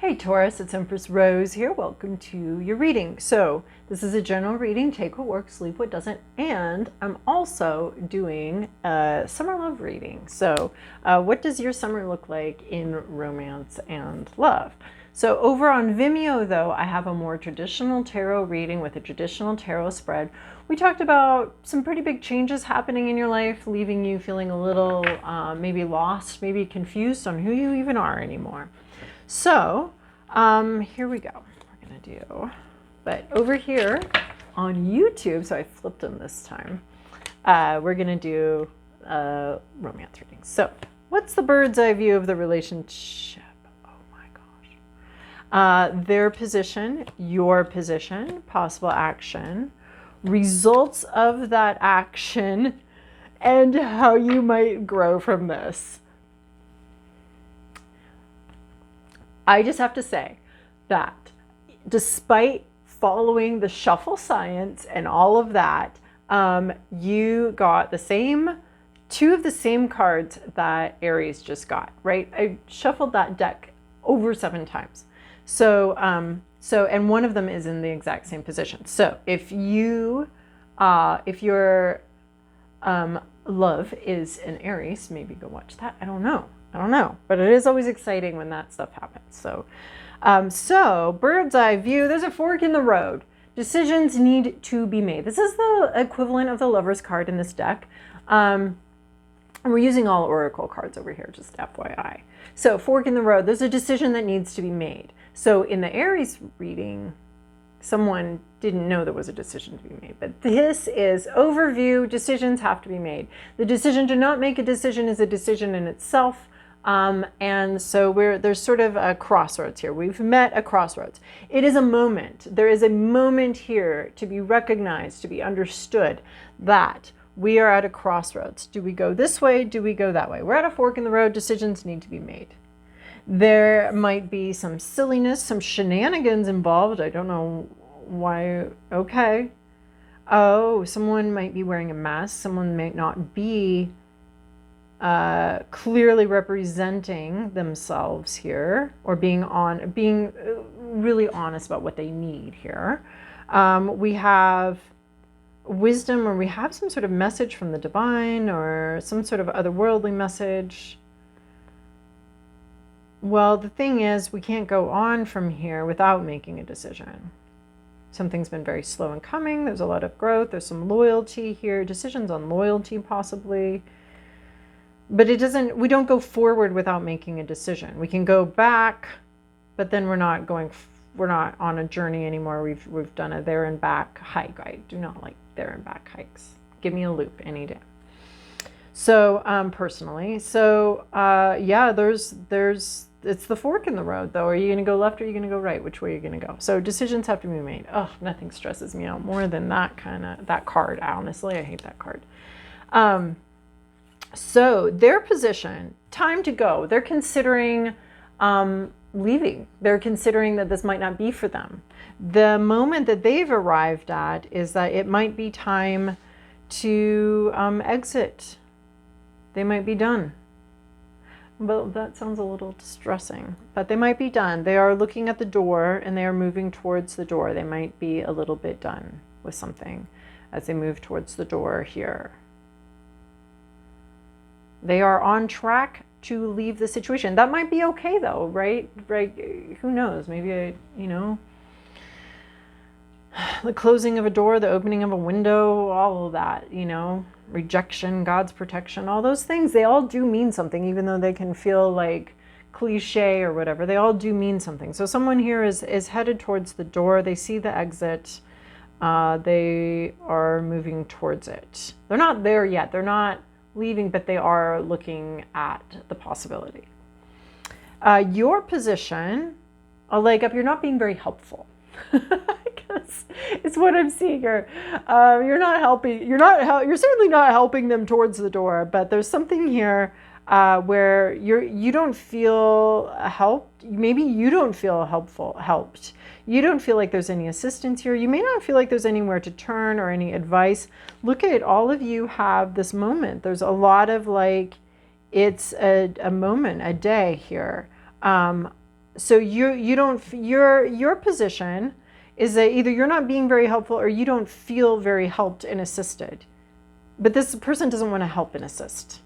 Hey Taurus, it's Empress Rose here. Welcome to your reading. So this is a general reading. Take what works, leave what doesn't. And I'm also doing a summer love reading. So what does your summer look like in romance and love? So over on Vimeo, though, I have a more traditional tarot reading with a traditional tarot spread. We talked about some pretty big changes happening in your life, leaving you feeling a little maybe lost, maybe confused on who you even are anymore. So here we go. We're going to do, but over here on YouTube, so I flipped them this time, we're going to do romance reading. So what's the bird's eye view of the relationship? Oh my gosh. Their position, your position, possible action, results of that action, and how you might grow from this. I just have to say that despite following the shuffle science and all of that, you got the same, two of the same cards that Aries just got, right? I shuffled that deck over 7 times. So, and one of them is in the exact same position. So if you, if your love is an Aries, maybe go watch that. I don't know, but it is always exciting when that stuff happens. So, so bird's eye view, there's a fork in the road. Decisions need to be made. This is the equivalent of the Lover's card in this deck. And we're using all Oracle cards over here, just FYI. So fork in the road, there's a decision that needs to be made. So in the Aries reading, someone didn't know there was a decision to be made, but this is overview, decisions have to be made. The decision to not make a decision is a decision in itself. And so there's sort of a crossroads here. We've met a crossroads. It is a moment. There is a moment here to be recognized, to be understood that we are at a crossroads. Do we go this way? Do we go that way? We're at a fork in the road. Decisions need to be made. There might be some silliness, some shenanigans involved. I don't know why. Okay. Oh, someone might be wearing a mask. Someone might not be clearly representing themselves here, or being really honest about what they need here. We have wisdom, or we have some sort of message from the divine, or some sort of otherworldly message. Well, the thing is, we can't go on from here without making a decision. Something's been very slow in coming. There's a lot of growth. There's some loyalty here, decisions on loyalty possibly. But it doesn't, we don't go forward without making a decision. We can go back, but then we're not on a journey anymore. We've done a there and back hike. I do not like there and back hikes. Give me a loop any day. So personally, so yeah, it's the fork in the road though. Are you going to go left or are you going to go right? Which way are you going to go? So decisions have to be made. Oh, nothing stresses me out more than that card. Honestly, I hate that card. So their position, time to go. They're considering leaving. They're considering that this might not be for them. The moment that they've arrived at is that it might be time to exit. They might be done. Well, that sounds a little distressing, but they might be done. They are looking at the door and they are moving towards the door. They might be a little bit done with something as they move towards the door here. They are on track to leave the situation. That might be okay though, right? Right? Who knows? Maybe, the closing of a door, the opening of a window, all of that, rejection, God's protection, all those things, they all do mean something, even though they can feel like cliche or whatever. They all do mean something. So someone here is headed towards the door. They see the exit. They are moving towards it. They're not there yet. They're not leaving, but they are looking at the possibility. Your position, a leg up, you're not being very helpful. I guess it's what I'm seeing here. You're not helping. You're certainly not helping them towards the door. But there's something here where you don't feel helped. Maybe you don't feel helped. You don't feel like there's any assistance here. You may not feel like there's anywhere to turn or any advice. Look at all of you have this moment. There's a lot of like, it's a moment, a day here. So you don't, your position is that either you're not being very helpful or you don't feel very helped and assisted. But this person doesn't want to help and assist.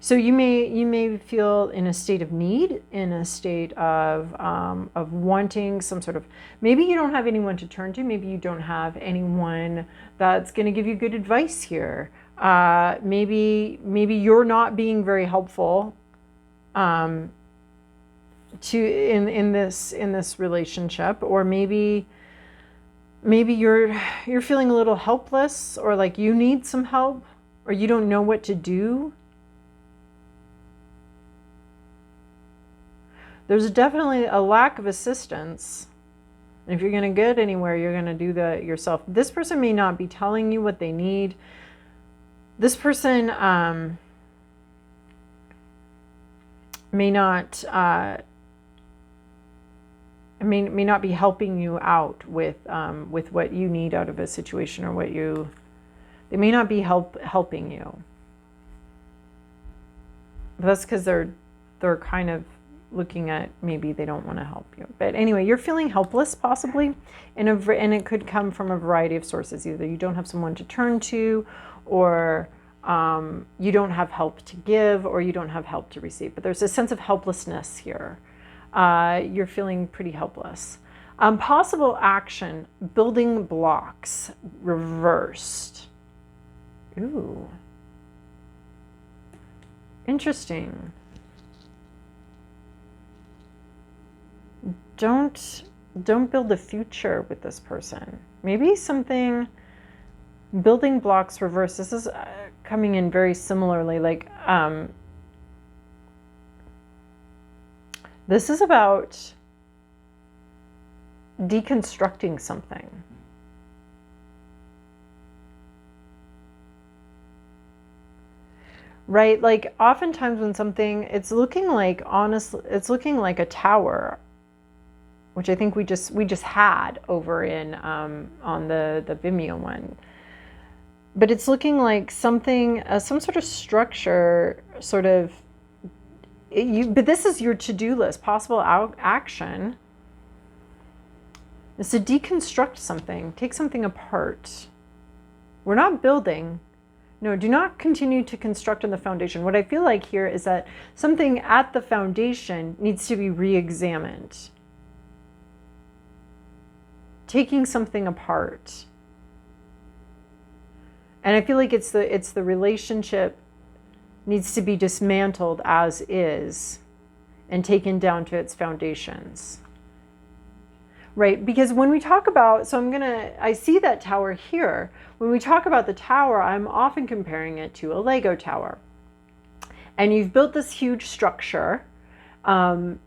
So you may feel in a state of need, in a state of wanting some sort of, maybe you don't have anyone to turn to, maybe you don't have anyone that's going to give you good advice here. Maybe you're not being very helpful in this relationship, or maybe you're feeling a little helpless, or like you need some help, or you don't know what to do. There's definitely a lack of assistance. And if you're going to get anywhere, you're going to do that yourself. This person may not be telling you what they need. This person may not be helping you out with what you need out of a situation, or they may not be helping you. But that's because they're kind of looking at, maybe they don't want to help you. But anyway, you're feeling helpless possibly, and it could come from a variety of sources. Either you don't have someone to turn to, or you don't have help to give, or you don't have help to receive. But there's a sense of helplessness here. You're feeling pretty helpless. Possible action, building blocks, reversed. Ooh. Interesting. Don't build a future with this person. Maybe something, building blocks reverse. This is coming in very similarly. Like this is about deconstructing something. Right? Like oftentimes when something, it's looking like, honestly, it's looking like a tower, which I think we just had over in on the Vimeo one. But it's looking like something, some sort of structure, sort of. But this is your to-do list. Possible action is to deconstruct something, take something apart. We're not building. No, do not continue to construct on the foundation. What I feel like here is that something at the foundation needs to be re-examined. Taking something apart. And I feel like it's the relationship needs to be dismantled as is and taken down to its foundations. Right? Because when we talk about, I see that tower here. When we talk about the tower, I'm often comparing it to a Lego tower. And you've built this huge structure, and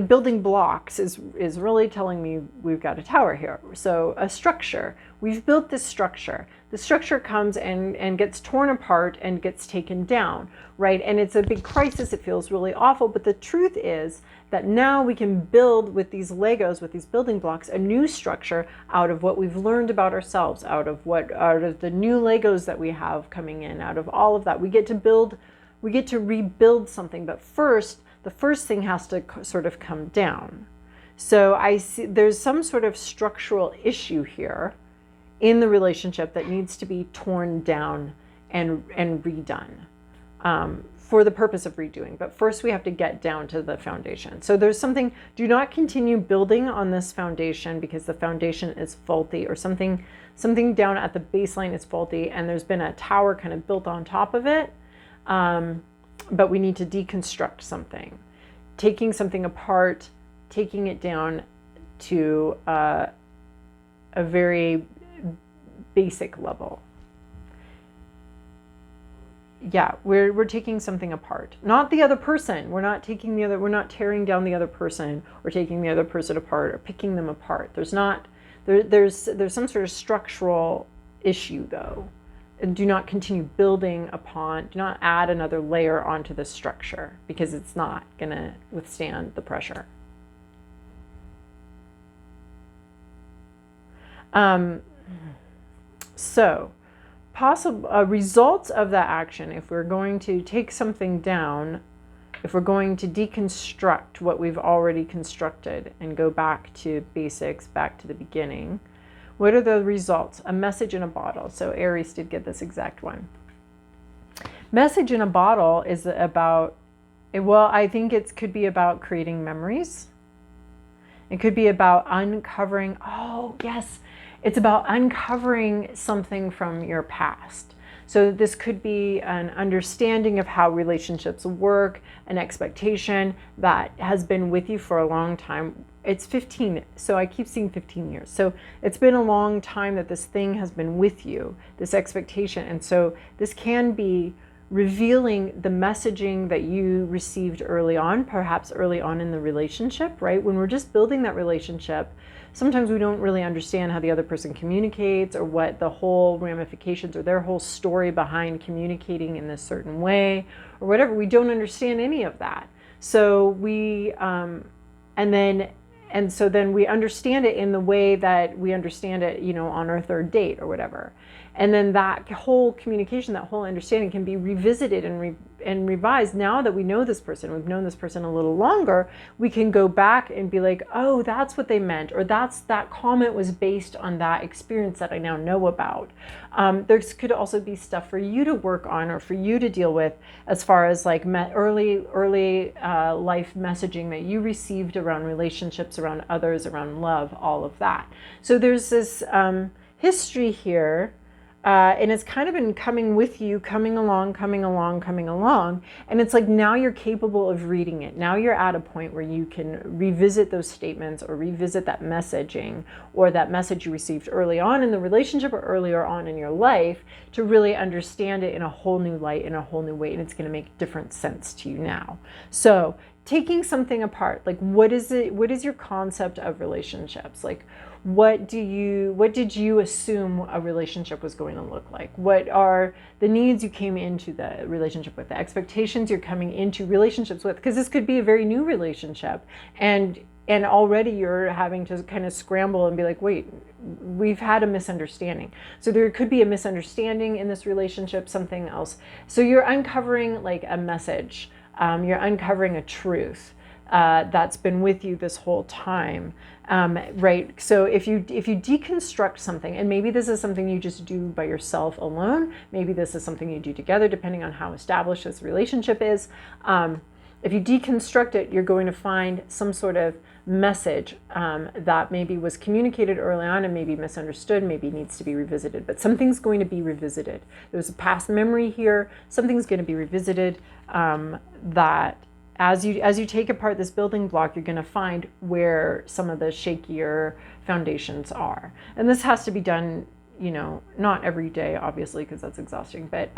building blocks is really telling me we've got a tower here. So a structure, we've built this structure. The structure comes and gets torn apart and gets taken down, right? And it's a big crisis. It feels really awful. But the truth is that now we can build with these Legos, with these building blocks, a new structure out of what we've learned about ourselves, out of the new Legos that we have coming in, out of all of that. We get to rebuild something. But the first thing has to sort of come down. So I see there's some sort of structural issue here in the relationship that needs to be torn down and redone for the purpose of redoing. But first we have to get down to the foundation. So there's something, do not continue building on this foundation because the foundation is faulty, or something down at the baseline is faulty, and there's been a tower kind of built on top of it. But we need to deconstruct something, taking something apart, taking it down to a very basic level. Yeah, we're taking something apart, not the other person. We're not tearing down the other person or taking the other person apart or picking them apart. There's some sort of structural issue though. And do not continue building upon, do not add another layer onto the structure, because it's not going to withstand the pressure. So, possible results of that action, if we're going to take something down, if we're going to deconstruct what we've already constructed and go back to basics, back to the beginning, what are the results? A message in a bottle. So Aries did get this exact one. Message in a bottle is about, well, I think it could be about creating memories. It could be about uncovering, oh yes, it's about uncovering something from your past. So this could be an understanding of how relationships work, an expectation that has been with you for a long time. It's 15, so I keep seeing 15 years. So it's been a long time that this thing has been with you, this expectation. And so this can be revealing the messaging that you received early on, perhaps early on in the relationship, right? When we're just building that relationship, sometimes we don't really understand how the other person communicates or what the whole ramifications or their whole story behind communicating in this certain way or whatever. We don't understand any of that. So we, so then we understand it in the way that we understand it, you know, on our third date or whatever. And then that whole communication, that whole understanding can be revisited and revised. Now that we know this person, we've known this person a little longer, we can go back and be like, oh, that's what they meant, or that comment was based on that experience that I now know about. There could also be stuff for you to work on or for you to deal with as far as like early life messaging that you received around relationships, around others, around love, all of that. So there's this history here. And it's kind of been coming with you, coming along. And it's like now you're capable of reading it. Now you're at a point where you can revisit those statements or revisit that messaging or that message you received early on in the relationship or earlier on in your life to really understand it in a whole new light, in a whole new way. And it's going to make different sense to you now. So taking something apart, like what is your concept of relationships? Like, what did you assume a relationship was going to look like? What are the needs you came into the relationship with, the expectations you're coming into relationships with? Because this could be a very new relationship, and already you're having to kind of scramble and be like, wait, we've had a misunderstanding. So there could be a misunderstanding in this relationship, something else. So you're uncovering like a message. You're uncovering a truth that's been with you this whole time. Right. So if you deconstruct something, and maybe this is something you just do by yourself alone, maybe this is something you do together, depending on how established this relationship is. If you deconstruct it, you're going to find some sort of message that maybe was communicated early on and maybe misunderstood, maybe needs to be revisited, but something's going to be revisited. There's a past memory here. Something's going to be revisited that as you take apart this building block, you're going to find where some of the shakier foundations are. And this has to be done, you know, not every day, obviously, because that's exhausting, but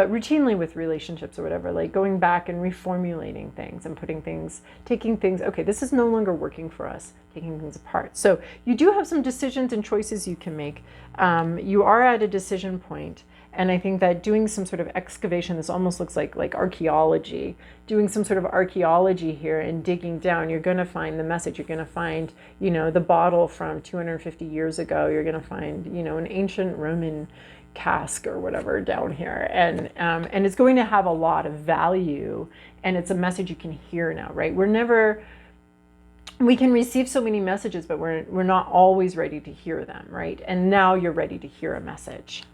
routinely with relationships or whatever, like going back and reformulating things and taking things, okay, this is no longer working for us, taking things apart. So you do have some decisions and choices you can make. You are at a decision point. And I think that doing some sort of excavation, this almost looks like archaeology, doing some sort of archaeology here and digging down, you're going to find the message. You're going to find, you know, the bottle from 250 years ago. You're going to find, you know, an ancient Roman cask or whatever down here. And it's going to have a lot of value. And it's a message you can hear now, right? We can receive so many messages, but we're not always ready to hear them, right? And now you're ready to hear a message.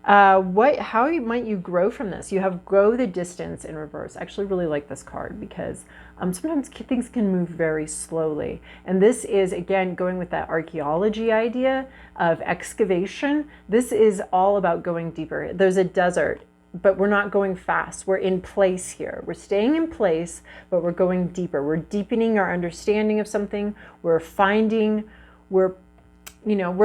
How might you grow from this? You have grow the distance in reverse. I actually really like this card because sometimes things can move very slowly. And this is, again, going with that archaeology idea of excavation. This is all about going deeper. There's a desert, but we're not going fast. We're in place here. We're staying in place, but we're going deeper. We're deepening our understanding of something. We're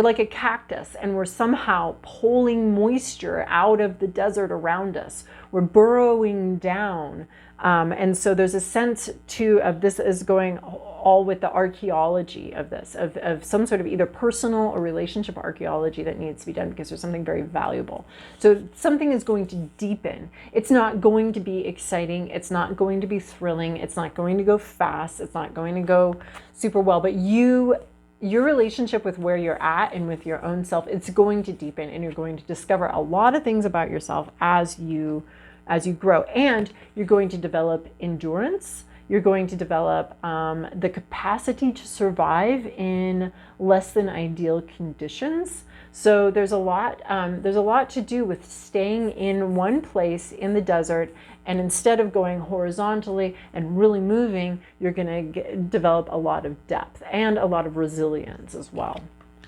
like a cactus, and we're somehow pulling moisture out of the desert around us. We're burrowing down. And so there's a sense of this is going all with the archaeology of this, of some sort of either personal or relationship archaeology that needs to be done because there's something very valuable. So something is going to deepen. It's not going to be exciting. It's not going to be thrilling. It's not going to go fast. It's not going to go super well, but your relationship with where you're at and with your own self, it's going to deepen, and you're going to discover a lot of things about yourself as you as you grow. And you're going to develop endurance. You're going to develop the capacity to survive in less than ideal conditions. So there's a lot to do with staying in one place in the desert, and instead of going horizontally and really moving, you're going to develop a lot of depth and a lot of resilience as well.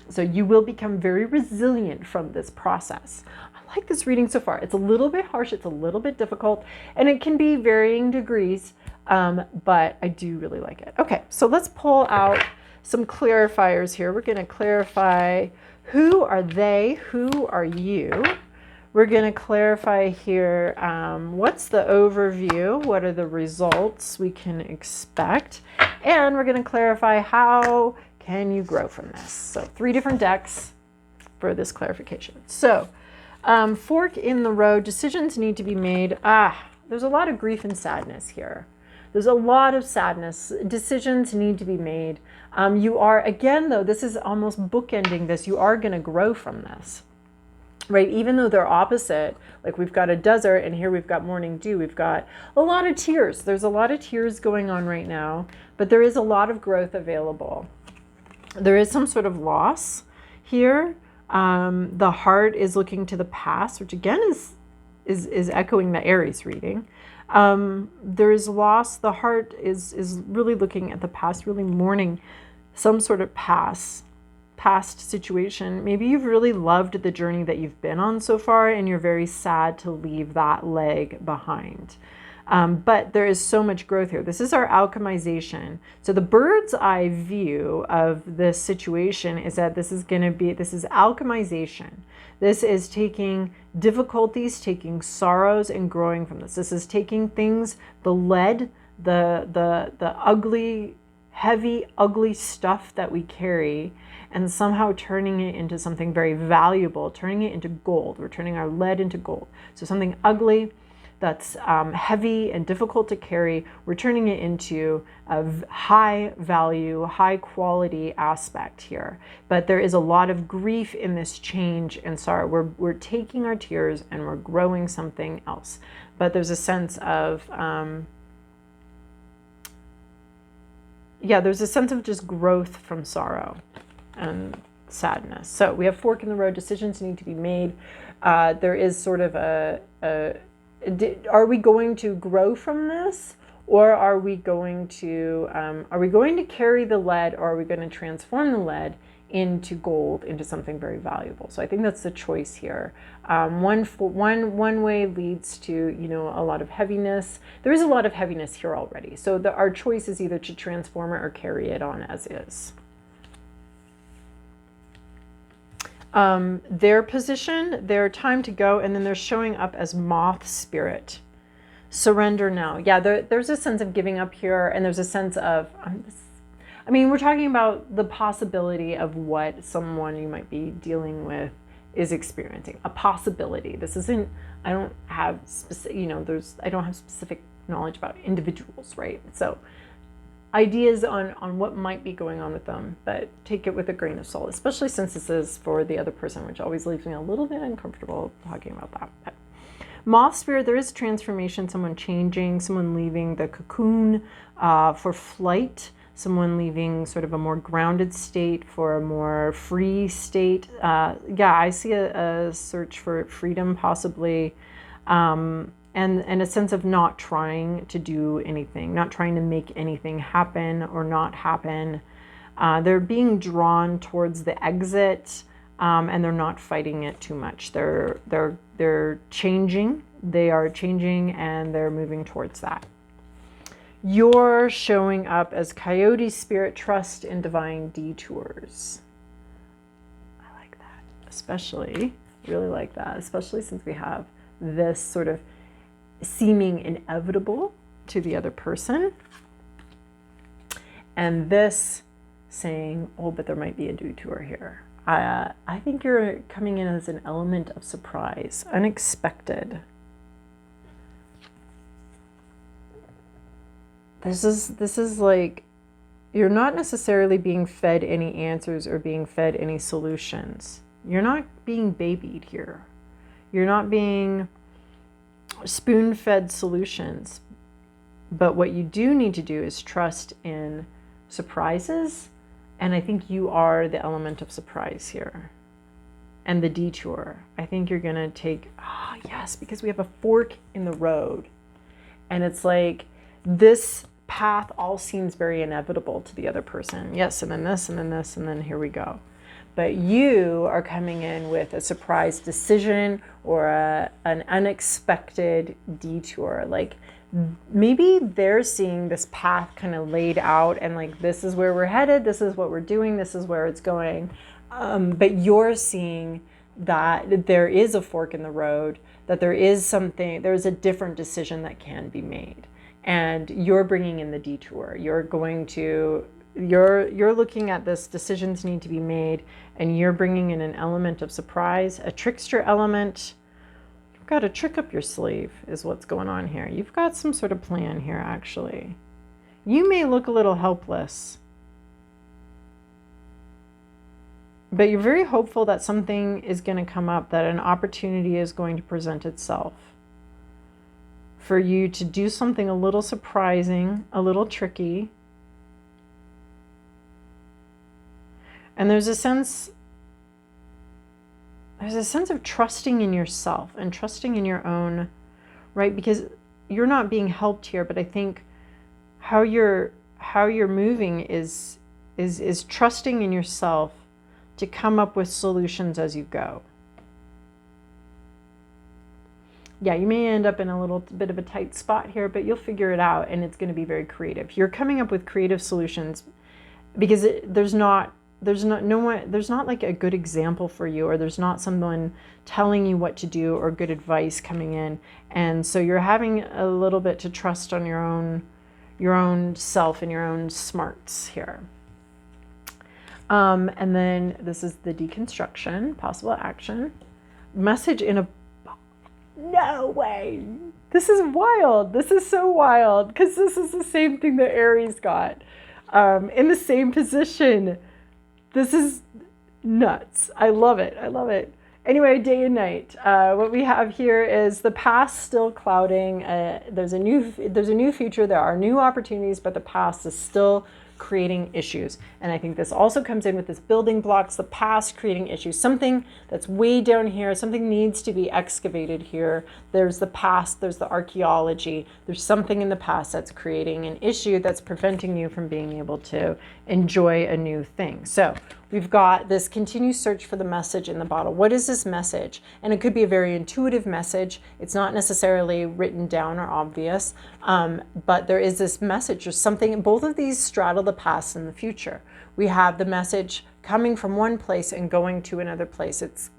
So you will become very resilient from this process. I like this reading so far. It's a little bit harsh, it's a little bit difficult, and it can be varying degrees, but I do really like it. Okay, so let's pull out some clarifiers here. We're going to clarify who are they, who are you. We're going to clarify here what's the overview, what are the results we can expect, and we're going to clarify how can you grow from this. So 3 different decks for this clarification. So fork in the road, decisions need to be made. There's a lot of grief and sadness here. There's a lot of sadness. Decisions need to be made. You are, again though, this is almost bookending this, you are going to grow from this. Right, even though they're opposite, like we've got a desert and here we've got morning dew, we've got a lot of tears. There's a lot of tears going on right now, but there is a lot of growth available. There is some sort of loss here. The heart is looking to the past, which again is echoing the Aries reading. There is loss. The heart is really looking at the past, really mourning some sort of past situation. Maybe you've really loved the journey that you've been on so far and you're very sad to leave that leg behind. But there is so much growth here. This is our alchemization. So the bird's eye view of this situation is that this is alchemization. This is taking difficulties, taking sorrows and growing from this. This is taking things, the lead, the ugly, heavy, ugly stuff that we carry, and somehow turning it into something very valuable, turning it into gold. We're turning our lead into gold. So something ugly that's heavy and difficult to carry, we're turning it into a high value, high quality aspect here. But there is a lot of grief in this change and sorrow. We're taking our tears and we're growing something else. But there's a sense of, there's a sense of just growth from sorrow and sadness. So we have fork in the road, decisions need to be made. There is sort of are we going to grow from this, or are we going to carry the lead, or are we going to transform the lead into gold, into something very valuable? So I think that's the choice here. One way leads to, a lot of heaviness. There is a lot of heaviness here already. So our choice is either to transform it or carry it on as is. Their position, their time to go, and then they're showing up as moth spirit. Surrender now. Yeah, there's a sense of giving up here, and there's a sense of, we're talking about the possibility of what someone you might be dealing with is experiencing. A possibility. This isn't, I don't have specific knowledge about individuals, right? So ideas on what might be going on with them, but take it with a grain of salt, especially since this is for the other person, which always leaves me a little bit uncomfortable talking about that. But moth spirit, there is transformation, someone changing, someone leaving the cocoon for flight, someone leaving sort of a more grounded state for a more free state. I see a search for freedom possibly. And a sense of not trying to do anything, not trying to make anything happen or not happen. They're being drawn towards the exit, and they're not fighting it too much. They're changing. They are changing, and they're moving towards that. You're showing up as coyote spirit, trust in divine detours. I like that, especially, really like that, especially since we have this sort of seeming inevitable to the other person, and this saying, oh, but there might be a detour here. I think you're coming in as an element of surprise, unexpected. This is like, you're not necessarily being fed any answers or being fed any solutions. You're not being babied here. You're not being spoon-fed solutions. But what you do need to do is trust in surprises. And I think you are the element of surprise here. And the detour. I think you're going to take, yes, because we have a fork in the road. And it's like this path all seems very inevitable to the other person. Yes, and then this, and then this, and then here we go. But you are coming in with a surprise decision or an unexpected detour. Like maybe they're seeing this path kind of laid out and like, this is where we're headed, this is what we're doing, this is where it's going. But you're seeing that there is a fork in the road, that there is something, there's a different decision that can be made. And you're bringing in the detour. You're looking at this, decisions need to be made, and you're bringing in an element of surprise, a trickster element. You've got a trick up your sleeve is what's going on here. You've got some sort of plan here, actually. You may look a little helpless, but you're very hopeful that something is going to come up, that an opportunity is going to present itself for you to do something a little surprising, a little tricky. And there's a sense of trusting in yourself and trusting in your own, right? Because you're not being helped here, but I think how you're moving is trusting in yourself to come up with solutions as you go. Yeah, you may end up in a little bit of a tight spot here, but you'll figure it out, and it's going to be very creative. You're coming up with creative solutions because there's not like a good example for you, or there's not someone telling you what to do or good advice coming in. And so you're having a little bit to trust on your own self and your own smarts here. And then this is the deconstruction, possible action, message in a, no way. This is wild. This is so wild because this is the same thing that Aries got in the same position. This is nuts. I love it. I love it. Anyway, day and night. What we have here is the past still clouding. There's a new future. There are new opportunities, but the past is still creating issues. And I think this also comes in with this building blocks, the past creating issues, something that's way down here, something needs to be excavated here. There's the past, there's the archaeology, there's something in the past that's creating an issue that's preventing you from being able to enjoy a new thing. So we've got this continued search for the message in the bottle. What is this message? And it could be a very intuitive message. It's not necessarily written down or obvious, but there is this message or something. Both of these straddle the past and the future. We have the message coming from one place and going to another place. It's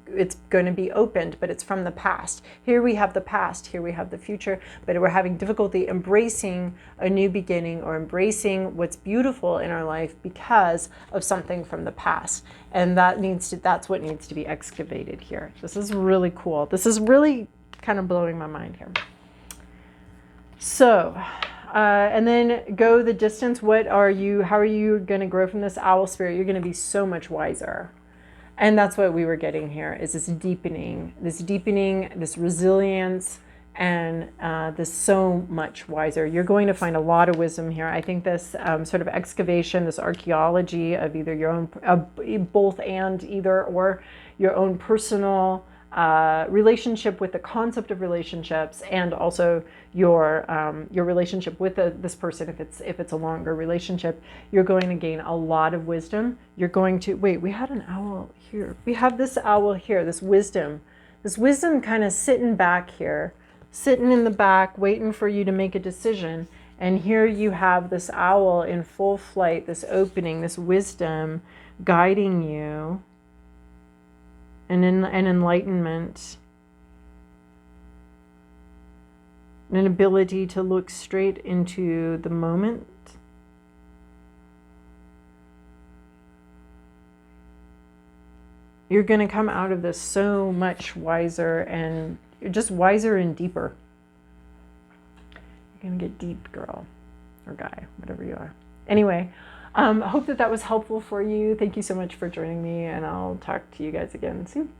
going to be opened, but it's from the past. Here we have the past, here we have the future, but we're having difficulty embracing a new beginning or embracing what's beautiful in our life because of something from the past. And that's what needs to be excavated here. This is really cool. This is really kind of blowing my mind here. So, and then go the distance. How are you going to grow from this owl spirit? You're going to be so much wiser. And that's what we were getting here, is this deepening, this resilience, and this so much wiser. You're going to find a lot of wisdom here. I think this sort of excavation, this archaeology of either your own, both and either, or your own personal relationship with the concept of relationships, and also your relationship with this person, if it's a longer relationship. You're going to gain a lot of wisdom. You're going to we had an owl here. We have this owl here, this wisdom kind of sitting back here, sitting in the back, waiting for you to make a decision. And here you have this owl in full flight, this opening, this wisdom guiding you, and an enlightenment, an ability to look straight into the moment. You're going to come out of this so much wiser, and you're just wiser and deeper. You're going to get deep, girl or guy, whatever you are. Anyway, hope that was helpful for you. Thank you so much for joining me, and I'll talk to you guys again soon.